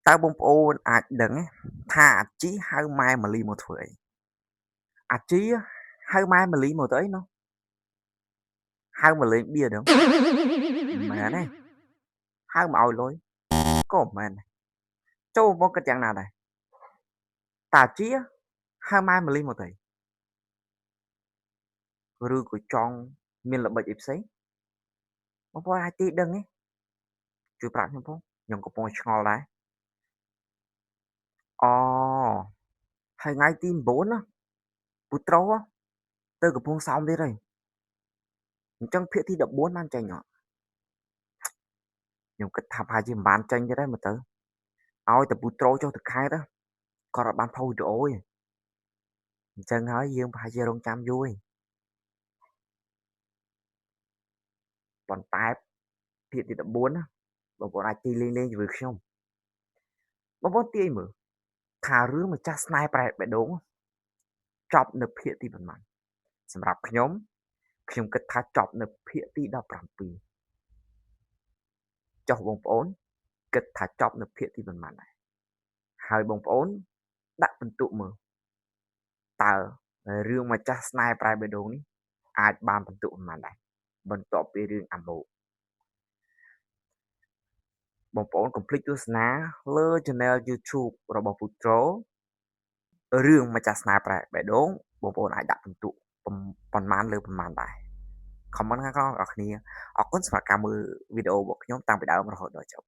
តើបងប្អូនអាចដឹងទេថាអាជីហៅម៉ែម៉ាលីមកធ្វើអី? អាជីហៅម៉ែម៉ាលីមកទៅអីនោះ? ហៅមកលេងបៀដឹង? មិនមែនទេ ហៅមកឲ្យលុយ ក៏មិនមែនដែរ ចូលបងប្អូនគិតយ៉ាងណាដែរ? តើអាជីហៅម៉ែម៉ាលីមកទៅអី? ឬក៏ចង់មានល្បិចអីផ្សេង? បងប្អូនអាចទាយដឹងទេ? ជួយប្រាប់ខ្ញុំផង ខ្ញុំកំពុងតែឆ្ងល់ដែរ អូ ហើយថ្ងៃទី 9 ណា ពូត្រូ ទៅកំពង់សោមទៀតហើយ អញ្ចឹងភាគទី 14 បានចេញអត់? ខ្ញុំគិតថាប្រហែលជាមិនបានចេញទៀតហើយមើលទៅ ឲ្យតែពូត្រូចុះទៅខេត្ត គាត់អត់បានផុសវីដេអូទេ អញ្ចឹងហើយយើងប្រហែលជារង់ចាំយូរទេ ប៉ុន្តែភាគទី 14 ណា បងប្អូនអាចទាយលេងៗជាមួយខ្ញុំ បងប្អូនទាយមើលថារឿងម្ចាស់ស្នេហ៍ប្រេតបេះដូងចប់នៅភាគទីប៉ុន្មាន? សម្រាប់ខ្ញុំ ខ្ញុំគិតថាចប់នៅភាគទី 17 ចុះបងប្អូនគិតថាចប់នៅភាគទីប៉ុន្មានដែរ? ហើយបងប្អូនដាក់ពិន្ទុមើល តើរឿងម្ចាស់ស្នេហ៍ប្រេតបេះដូងនេះអាចបានពិន្ទុប៉ុន្មានដែរ? បន្ទាប់ពីរឿងអាម៉ូត បងប្អូនកុំភ្លេចទស្សនាលើ channel YouTube របស់ពូត្រូ រឿងម្ចាស់ស្នេហ៍ប្រេតបេះដូង បងប្អូនអាចដាក់ពិន្ទុប៉ុន្មានលើប៉ុន្មានដែរ? Comment ខាងក្រោមអ្នកនរគ្នា អរគុណសម្រាប់ការមើលវីដេអូរបស់ខ្ញុំតាំងពីដើមរហូតដល់ចប់